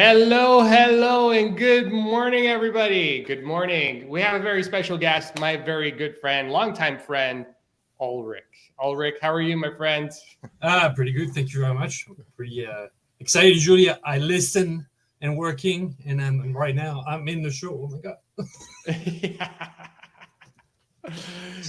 Hello, and good morning, everybody. Good morning. We have a very special guest, my very good friend, longtime friend, Ulrich. Ulrich, how are you, my friend? Pretty good. Thank you very much. Pretty excited. Usually I listen and working, and right now I'm in the show. Oh my god.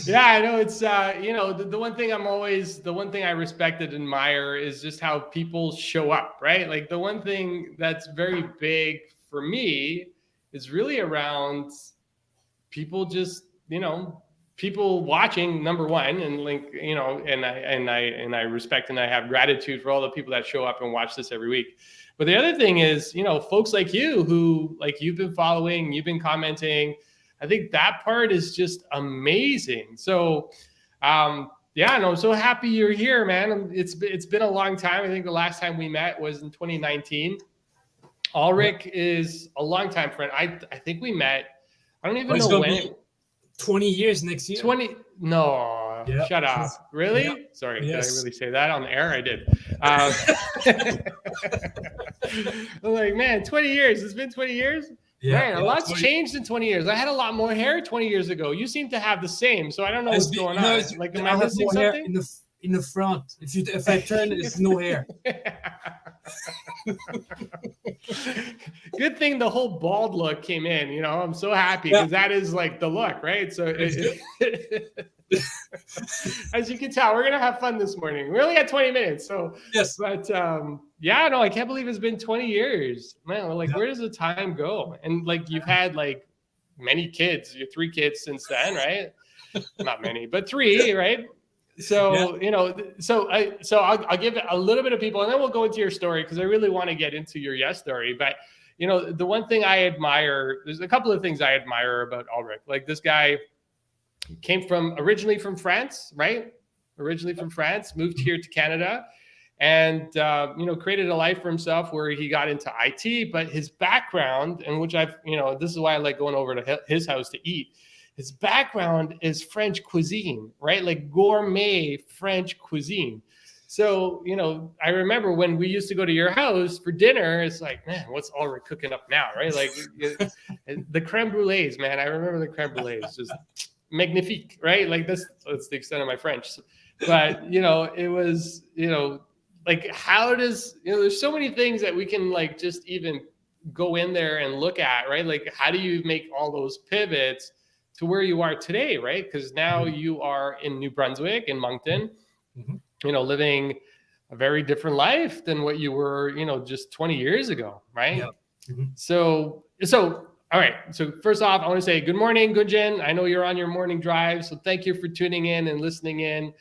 Yeah, I know it's the one thing the one thing I respect and admire is just how people show up, right? Like the one thing that's very big for me is really around people just, people watching, number one, and like, and I respect and I have gratitude for all the people that show up and watch this every week. But the other thing is, folks like you who, like, you've been following, you've been commenting. I think that part is just amazing. So, yeah, and I'm so happy you're here, man. It's been a long time. I think the last time we met was in 2019. Ulrich is a longtime friend. I think we met. I don't even It's know gonna when. be 20 years next year. 20? No, Yeah. shut up. Really? Yeah. Sorry, Yes. did I really say that on the air? I did. I'm like, man, 20 years. It's been 20 years? Yeah. Man, a lot's 20 changed in 20 years. I had a lot more hair 20 years ago. You seem to have the same, so I don't know It's what's be- going you know, on. it's- Like, am I I have missing more hair something? in the front. If I turn, it's no hair. Good thing the whole bald look came in. I'm so happy Yeah. because that is like the look, right? So It's as you can tell, we're gonna have fun this morning. We only got 20 minutes, so Yes. but yeah, no, I can't believe it's been 20 years, man. Like, Yeah. where does the time go? And like, you've had like many kids, your 3 kids since then, right? Not many, but 3, right? So I'll give a little bit of people, and then we'll go into your story because I really want to get into your yes story. But the one thing I admire, there's a couple of things I admire about Ulrich. Like, this guy came originally from France, right? Originally from France, moved here to Canada, and created a life for himself where he got into IT. But his background, and which this is why I like going over to his house to eat. His background is French cuisine, right? Like gourmet French cuisine. So, I remember when we used to go to your house for dinner, it's like, man, what's Ulrich cooking up now, right? Like the creme brulees, man. I remember the creme brulees, just magnifique, right? Like that's the extent of my French. But, it was, like, how does, there's so many things that we can like just even go in there and look at, right? Like, how do you make all those pivots to where you are today, right? Because now you are in New Brunswick, in Moncton, living a very different life than what you were, just 20 years ago, right? Yeah. Mm-hmm. So, all right. So first off, I want to say good morning, Gunjan. I know you're on your morning drive, so thank you for tuning in and listening in.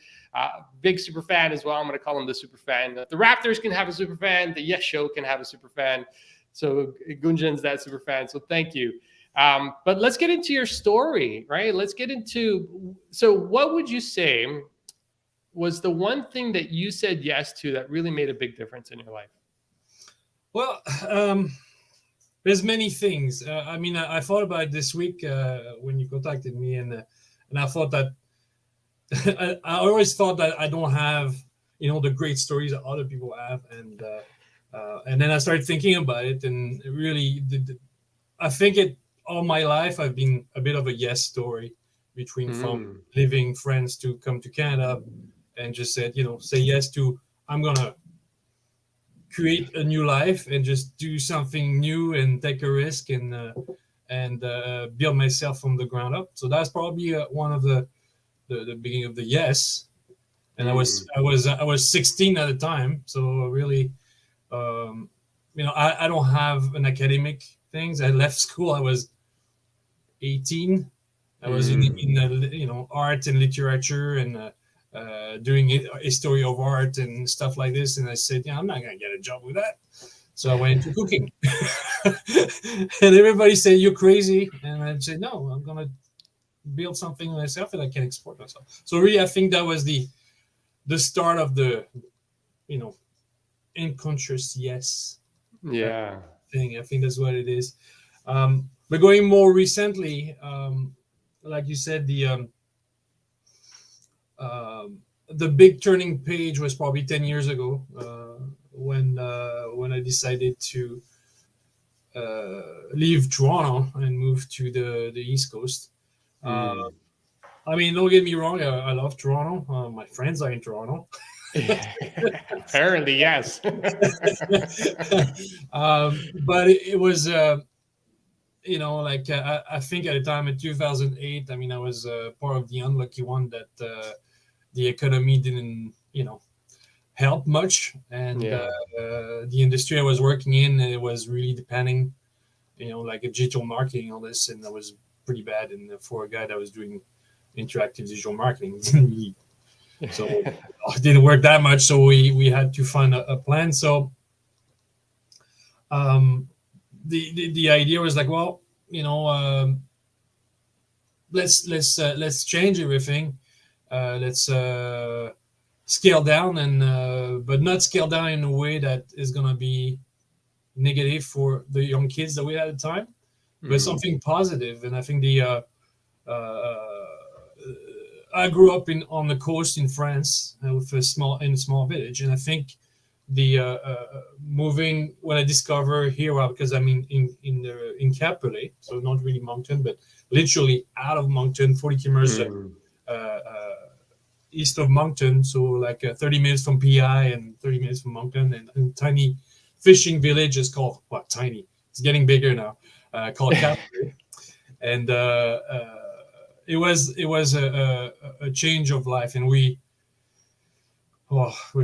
Big super fan as well. I'm going to call him the super fan. The Raptors can have a super fan. The Yes Show can have a super fan. So Gunjan's that super fan. So thank you. But let's get into your story, right? So what would you say was the one thing that you said yes to that really made a big difference in your life? Well, there's many things. I thought about it this week when you contacted me, and I thought that I always thought that I don't have the great stories that other people have, and then I started thinking about it, and really, I think all my life I've been a bit of a yes story between from leaving France to come to Canada, and just said say yes to I'm gonna create a new life and just do something new and take a risk and build myself from the ground up. So that's probably one of the beginning of the yes. And I was 16 at the time, so really, I don't have an academic things. I left school. I was 18. I was in art and literature and doing history of art and stuff like this. And I said, I'm not gonna get a job with that. So I went into cooking. And everybody said, you're crazy. And I said, no, I'm gonna build something myself and I can export myself. So really, I think that was the start of the unconscious yes thing. I think that's what it is. But going more recently, like you said, the big turning page was probably 10 years ago when I decided to leave Toronto and move to the East Coast. Mm. I mean, don't get me wrong. I love Toronto. My friends are in Toronto. Apparently, yes. But it was, I think at the time in 2008, I mean, I was part of the unlucky one that the economy didn't, help much. And Yeah. the industry I was working in, it was really depending, like a digital marketing, all this. And that was pretty bad. And for a guy that was doing interactive digital marketing, so it didn't work that much. So we had to find a plan. So the idea was like, well, let's change everything. Let's scale down, and but not scale down in a way that is gonna be negative for the young kids that we had at the time, but something positive. And I think I grew up on the coast in France with a small village, and I think the moving when I discover here, because I'm in Cap-Pelé, so not really Moncton, but literally out of Moncton, 40 kilometers east of Moncton, so like 30 minutes from PI and 30 minutes from Moncton, and a tiny fishing village is called tiny. It's getting bigger now, called Cap-Pelé, and it was a change of life, and with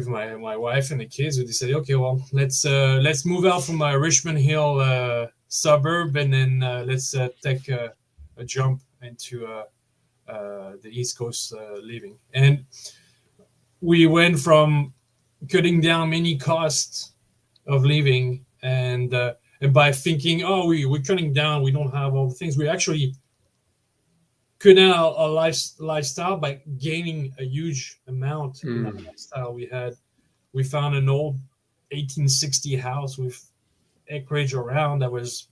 my wife and the kids, we decided, okay, well, let's move out from my Richmond Hill suburb, and then let's take a jump into the East Coast living. And we went from cutting down many costs of living, and by thinking, we're cutting down, we don't have all the things. We actually cut down our lifestyle by gaining a huge amount in our lifestyle. We found an old 1860 house with acreage around that was,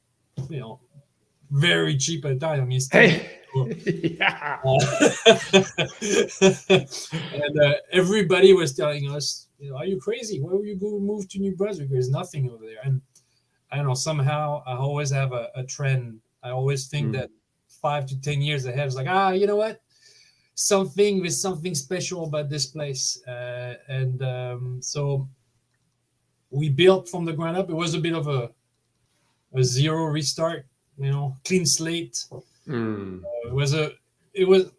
very cheap at the time. I mean, Yeah. And everybody was telling us, are you crazy? Why would you go move to New Brunswick? There's nothing over there. And I don't know, somehow I always have a trend. I always think that 5 to 10 years ahead, it's like, you know what? There's something special about this place. So we built from the ground up. It was a bit of a zero restart, clean slate. It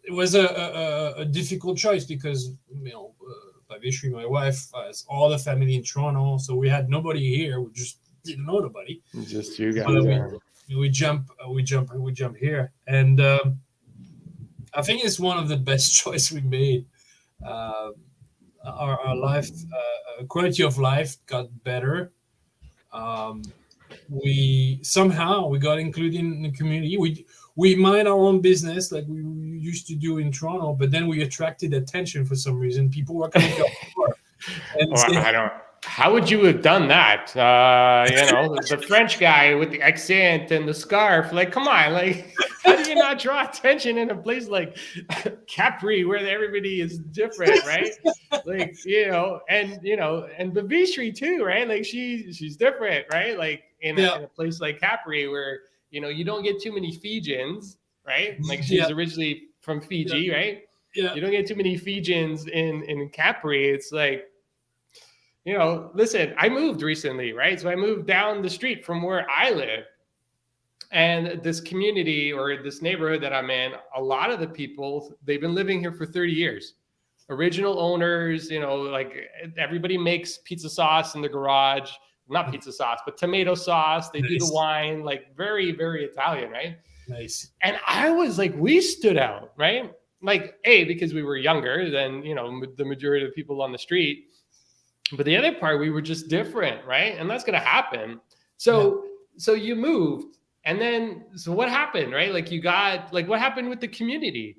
was a difficult choice because, Bhavishri, my wife, has all the family in Toronto. So we had nobody here. We just didn't know nobody. Just you guys. We jump here, and I think it's one of the best choices we made. Our life, quality of life got better. We got included in the community. We mind our own business like we used to do in Toronto, but then we attracted attention for some reason. People were coming to our door. How would you have done that? The French guy with the accent and the scarf. Like, come on! Like, how do you not draw attention in a place like Capri where everybody is different, right? Like, and Bhavishri too, right? Like, she's different, right? Like in a place like Capri where you don't get too many Fijians, right? Like she's originally from Fiji, right? Yeah. You don't get too many Fijians in Capri. It's like, listen, I moved recently, right? So I moved down the street from where I live. And this community or this neighborhood that I'm in, a lot of the people, they've been living here for 30 years. Original owners, like everybody makes pizza sauce in the garage. Not pizza sauce, but tomato sauce. They do the wine, like very, very Italian, right? Nice. And I was like, we stood out, right? Like, because we were younger than, the majority of the people on the street. But the other part, we were just different, right? And that's going to happen. So you moved, and then, so what happened, right? Like what happened with the community?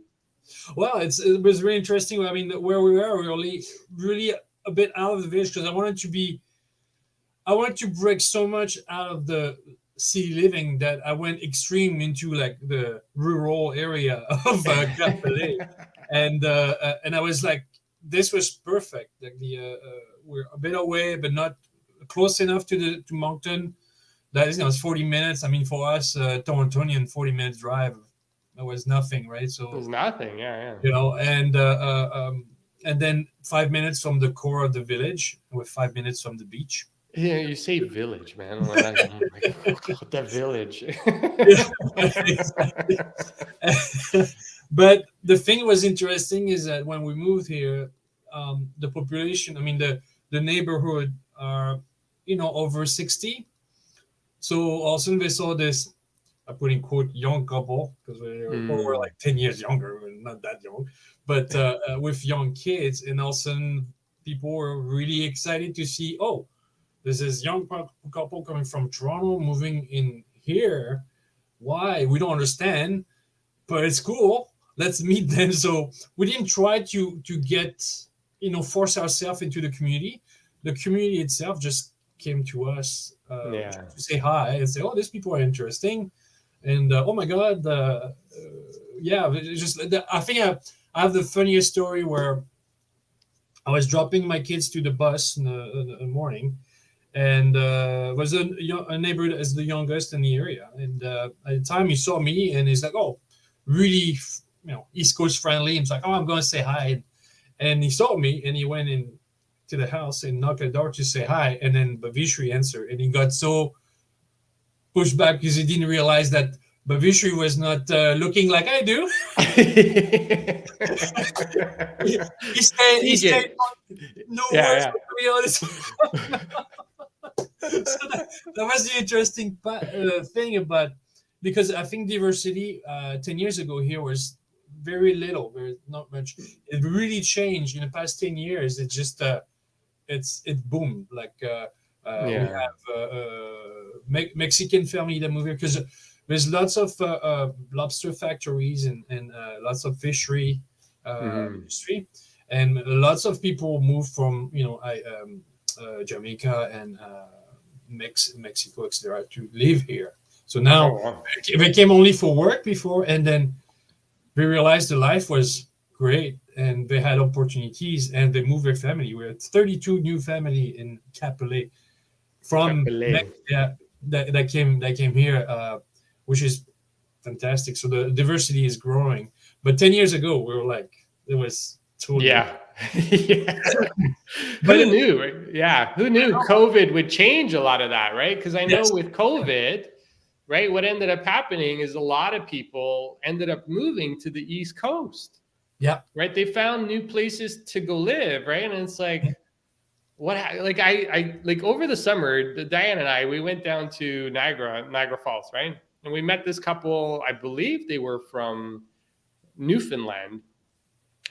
Well, it was really interesting. I mean, where we were really a bit out of the village, because I wanted to break so much out of the city living that I went extreme into like the rural area of Cap-Pelé. And I was like, this was perfect. Like we're a bit away, but not close enough to Moncton. that is, it's 40 minutes. I mean, for us, Torontonian, 40 minutes drive, that was nothing, right? So There's nothing. Yeah. And then 5 minutes from the core of the village, with 5 minutes from the beach. Yeah, you say village, man. I'm like, oh my God, the village. But the thing was interesting is that when we moved here, the population, I mean, the neighborhood are, over 60. So all of a sudden they saw this, I put in quote, young couple, because we're like 10 years younger, we're not that young, but with young kids. And all of a sudden people were really excited to see, oh, there's this young couple coming from Toronto moving in here. Why? We don't understand, but it's cool. Let's meet them. So we didn't try to get, force ourselves into the community. The community itself just came to us to say hi and say, oh, these people are interesting. And oh my God, I think I have the funniest story where I was dropping my kids to the bus in the morning, and was a neighbor as the youngest in the area. And at the time he saw me and he's like, oh, really, East Coast friendly. He's like, oh, I'm going to say hi. And he saw me and he went in to the house and knocked at the door to say hi. And then Bavishri answered, and he got so pushed back because he didn't realize that Bavishri was not looking like I do. he said no words, to be honest. So that was the interesting thing about, because I think diversity 10 years ago here was very little, very not much. It really changed in the past 10 years. It just it boomed. Like we have Mexican family that move here because there's lots of lobster factories and lots of fishery industry, and lots of people move from Jamaica and Mexico, etc., to live here. So now they came only for work before, and then they realized the life was great and they had opportunities, and they moved their family. We had 32 new family in Capelé from that came here, which is fantastic. So the diversity is growing. But 10 years ago, we were like, it was totally Who knew? Right? Yeah, who knew COVID would change a lot of that, right? Because I know with COVID, right, what ended up happening is a lot of people ended up moving to the East Coast. Yeah. Right. They found new places to go live. Right. And it's like, I over the summer, Diane and I, we went down to Niagara Falls. Right. And we met this couple. I believe they were from Newfoundland.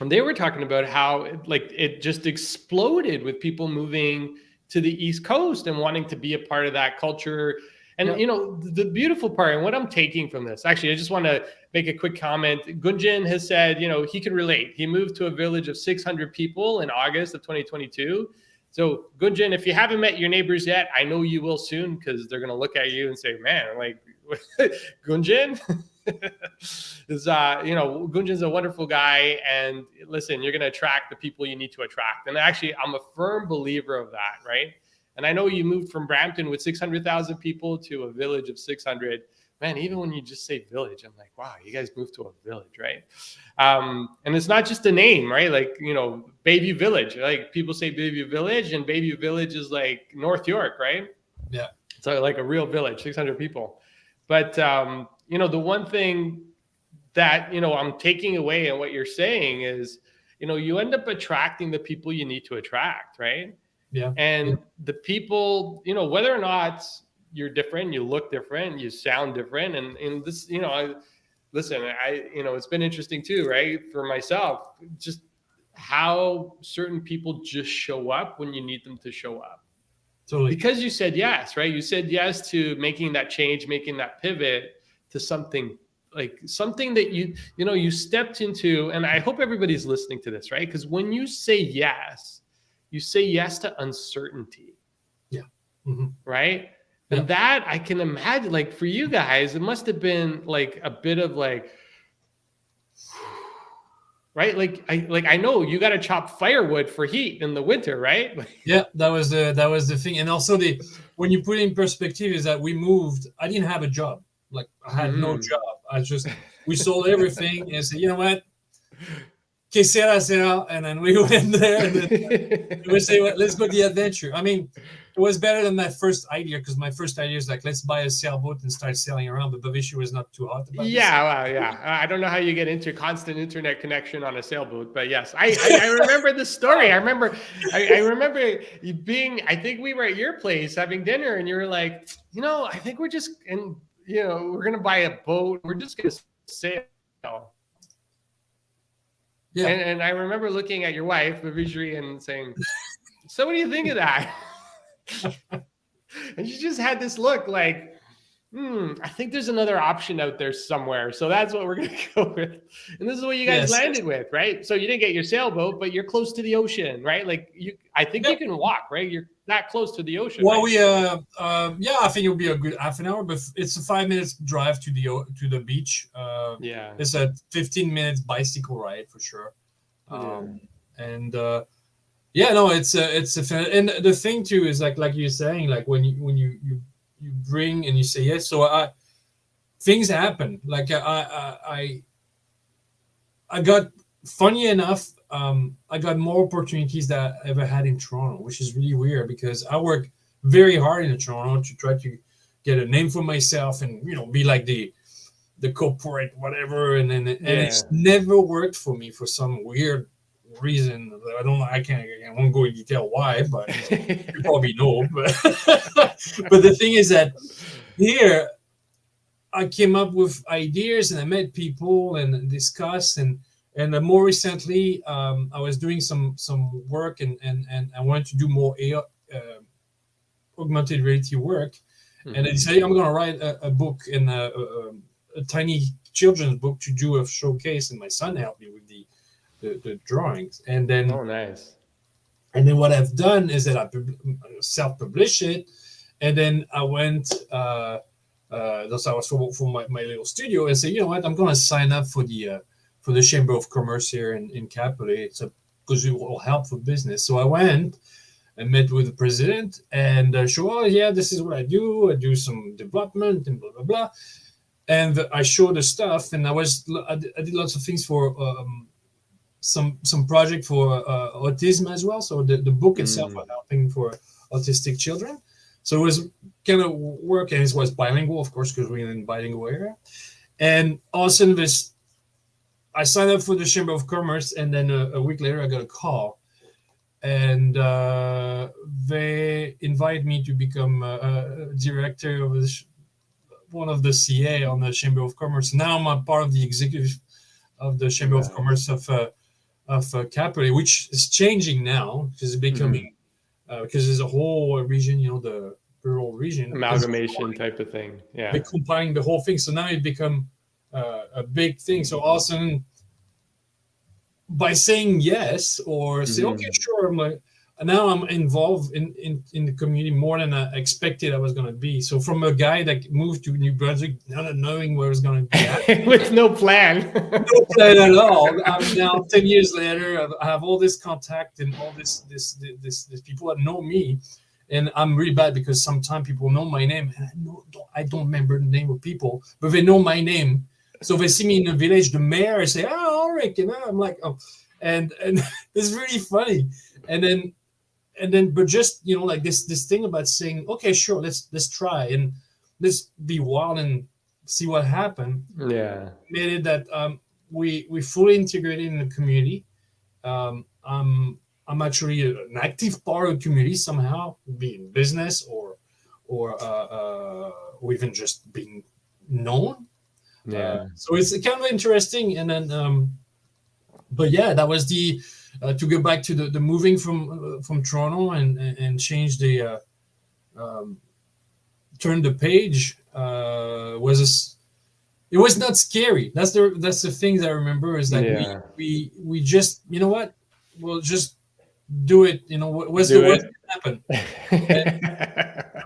And they were talking about how it just exploded with people moving to the East Coast and wanting to be a part of that culture. And, the beautiful part, and what I'm taking from this, actually, I just want to make a quick comment. Gunjan has said, he can relate. He moved to a village of 600 people in August of 2022. So Gunjan, if you haven't met your neighbors yet, I know you will soon, because they're going to look at you and say, man, like Gunjan is, Gunjan's a wonderful guy. And listen, you're going to attract the people you need to attract. And actually, I'm a firm believer of that, right? And I know you moved from Brampton with 600,000 people to a village of 600. Man, even when you just say village, I'm like, wow, you guys moved to a village, right? And it's not just a name, right? Like, Bayview Village. Like, people say Bayview Village, and Bayview Village is like North York, right? Yeah. So like a real village, 600 people. But, the one thing that, I'm taking away in what you're saying is, you end up attracting the people you need to attract, right? Yeah. And the people, whether or not you're different, you look different, you sound different. And this, it's been interesting too, right? For myself, just how certain people just show up when you need them to show up. Totally. Because you said yes, right? You said yes to making that change, making that pivot to something that you stepped into. And I hope everybody's listening to this, right? Because when you say yes to uncertainty. Yeah. Mm-hmm. Right. Yeah. And that I can imagine, like, for you guys, it must have been like a bit of like, right? I know you got to chop firewood for heat in the winter, right? Yeah, that was the thing. And also when you put it in perspective is that we moved. I didn't have a job. Like I had no Mhm. job. We sold everything and said, you know what? Que sera, sera. And then we went there and then we say, well, let's go the adventure. I mean, it was better than my first idea because my first idea is like, let's buy a sailboat and start sailing around. But Bavisha was not too hot about this. Yeah, well, yeah. I don't know how you get into constant internet connection on a sailboat, but yes, I remember the story. I remember you being. I think we were at your place having dinner, and you were like, I think we're just we're gonna buy a boat. We're just gonna sail. Yeah. And I remember looking at your wife, Vivishri, and saying, "So what do you think of that?" And she just had this look like, I think there's another option out there somewhere. So that's what we're going to go with. And this is what you guys landed with, right? So you didn't get your sailboat, but you're close to the ocean, right? Like I think you can walk, right? You're that close to the ocean. Well, right? I think it would be a good half an hour, but it's a 5 minutes drive to the beach. Yeah. It's a 15 minutes bicycle ride for sure. And it's and the thing too is like you're saying, like when you bring and you say yes, so things happen. Like I got, funny enough, I got more opportunities that I ever had in Toronto, which is really weird because I work very hard in Toronto to try to get a name for myself and be like the corporate whatever, and it's never worked for me for some weird reason. I won't go in detail why, but you probably know. But but the thing is that here I came up with ideas and I met people and discussed and more recently I was doing some work and I wanted to do more augmented reality work, and I decided I'm going to write a book and a tiny children's book to do a showcase, and my son helped me with the drawings. And then nice. And then what I've done is that I self-published it, and then I went that's how I was for my little studio and say, you know what, I'm going to sign up for the Chamber of Commerce here in Capoli, because it will help for business. So I went and met with the president and showed, this is what I do some development and blah blah blah, and I showed the stuff, and I did lots of things for some project for autism as well. So the book itself was helping for autistic children. So it was kind of work, and it was bilingual, of course, because we're in bilingual area. And all of a sudden, I signed up for the Chamber of Commerce, and then a week later, I got a call, and they invited me to become a director of one of the CA on the Chamber of Commerce. Now I'm a part of the executive of the Chamber of Commerce of Capoli, which is changing now because it's becoming because there's a whole region, the rural region amalgamation type of thing. Yeah, they're compiling the whole thing, so now it become a big thing. So all of a sudden, by saying yes or say okay, sure, now I'm involved in the community more than I expected I was going to be. So from a guy that moved to New Brunswick, not knowing where it was going to be at, with no plan, no plan at all. Now 10 years later, I have all this contact and all this people that know me, and I'm really bad because sometimes people know my name and I don't remember the name of people, but they know my name. So they see me in the village, the mayor, and say, "Oh, Ulrich," I'm like, "Oh," and it's really funny. And then, but just like this thing about saying, "Okay, sure, let's try and let's be wild and see what happens." Yeah, made it that we fully integrated in the community. I'm actually an active part of the community somehow, be in business or even just being known. So it's kind of interesting. And then but yeah, that was the to go back to the moving from Toronto and change the turn the page it was not scary. That's the thing that I remember is that we just, we'll just do it. What's the worst that can happen?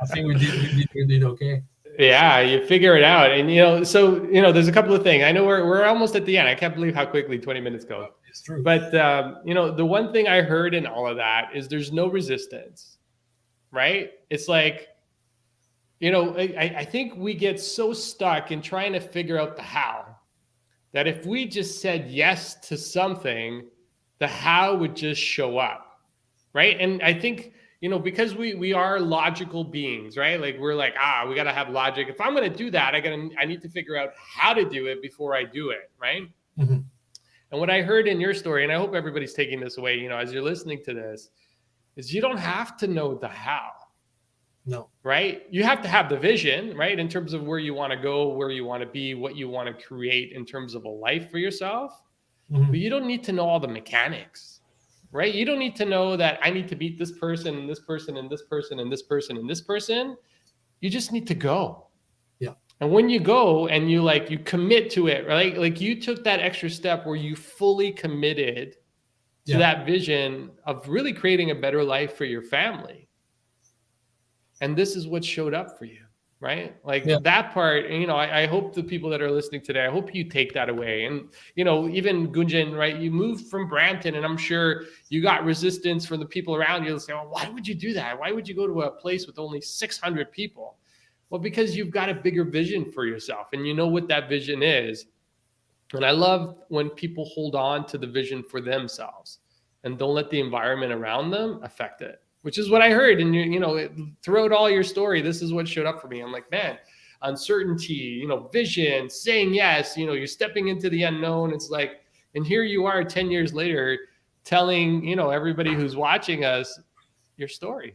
I think we did okay. Yeah, you figure it out. And, so, there's a couple of things. I know we're almost at the end. I can't believe how quickly 20 minutes go. It's true. But, the one thing I heard in all of that is there's no resistance, right? It's like, I think we get so stuck in trying to figure out the how that if we just said yes to something, the how would just show up, right? And I think, because we are logical beings, right? Like we're like, we got to have logic. If I'm going to do that, I need to figure out how to do it before I do it, right? Mm-hmm. And what I heard in your story, and I hope everybody's taking this away, as you're listening to this, is you don't have to know the how. No. Right? You have to have the vision, right? In terms of where you want to go, where you want to be, what you want to create in terms of a life for yourself. Mm-hmm. But you don't need to know all the mechanics, right? You don't need to know that I need to meet this person and this person and this person and this person and this person. You just need to go. Yeah. And when you go and you commit to it, right? Like you took that extra step where you fully committed to that vision of really creating a better life for your family. And this is what showed up for you, right? That part, I hope the people that are listening today, I hope you take that away. And, even Gunjan, right? You moved from Brampton and I'm sure you got resistance from the people around you. They'll say, well, why would you do that? Why would you go to a place with only 600 people? Well, because you've got a bigger vision for yourself and you know what that vision is. And I love when people hold on to the vision for themselves and don't let the environment around them affect it. Which is what I heard. And, throughout all your story, this is what showed up for me. I'm like, man, uncertainty, vision, saying yes, you're stepping into the unknown. It's like, and here you are 10 years later telling, everybody who's watching us your story,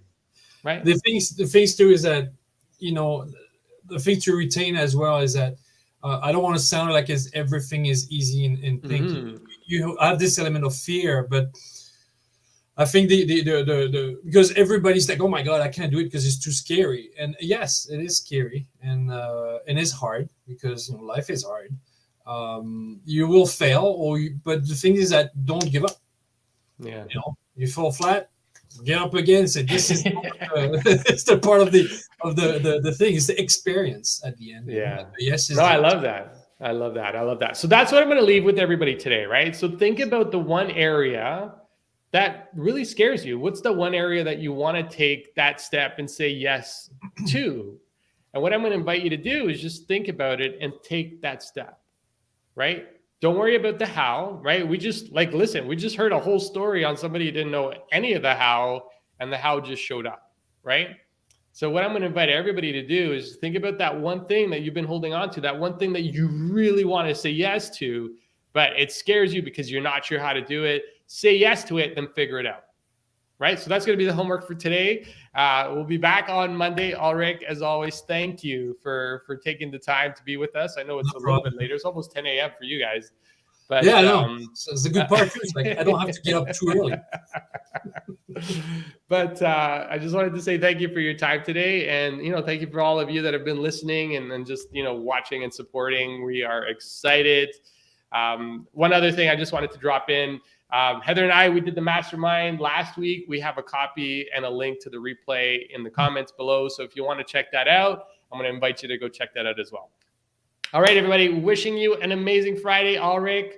right? The things too is that, the thing to retain as well is that I don't want to sound like everything is easy in thinking. Mm-hmm. You have this element of fear, but I think the because everybody's like, oh my God, I can't do it because it's too scary. And yes, it is scary and it's hard because life is hard. You will fail, but the thing is that don't give up. Yeah, you fall flat, get up again. And say this is it's the part of the thing. It's the experience at the end. Yeah. Yes. No, I love that. I love that. So that's what I'm going to leave with everybody today, right? So think about the one area that really scares you. What's the one area that you want to take that step and say yes to? And what I'm going to invite you to do is just think about it and take that step, right? Don't worry about the how, right? We just we just heard a whole story on somebody who didn't know any of the how, and the how just showed up, right? So what I'm going to invite everybody to do is think about that one thing that you've been holding on to, that one thing that you really want to say yes to, but it scares you because you're not sure how to do it. Say yes to it, then figure it out, right? So that's going to be the homework for today. We'll be back on Monday. Ulrich, as always, thank you for taking the time to be with us. I know it's a little bit later. It's almost 10 a.m. for you guys. But yeah, no, it's a good part too. It's like I don't have to get up too early. But I just wanted to say thank you for your time today. And, thank you for all of you that have been listening and just, watching and supporting. We are excited. One other thing I just wanted to drop in. Heather and I, we did the mastermind last week. We have a copy and a link to the replay in the comments below. So if you want to check that out, I'm going to invite you to go check that out as well. All right, everybody, wishing you an amazing Friday. Ulrich,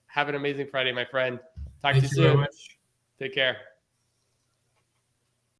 have an amazing Friday, my friend. Talk to you soon. Very much. Take care.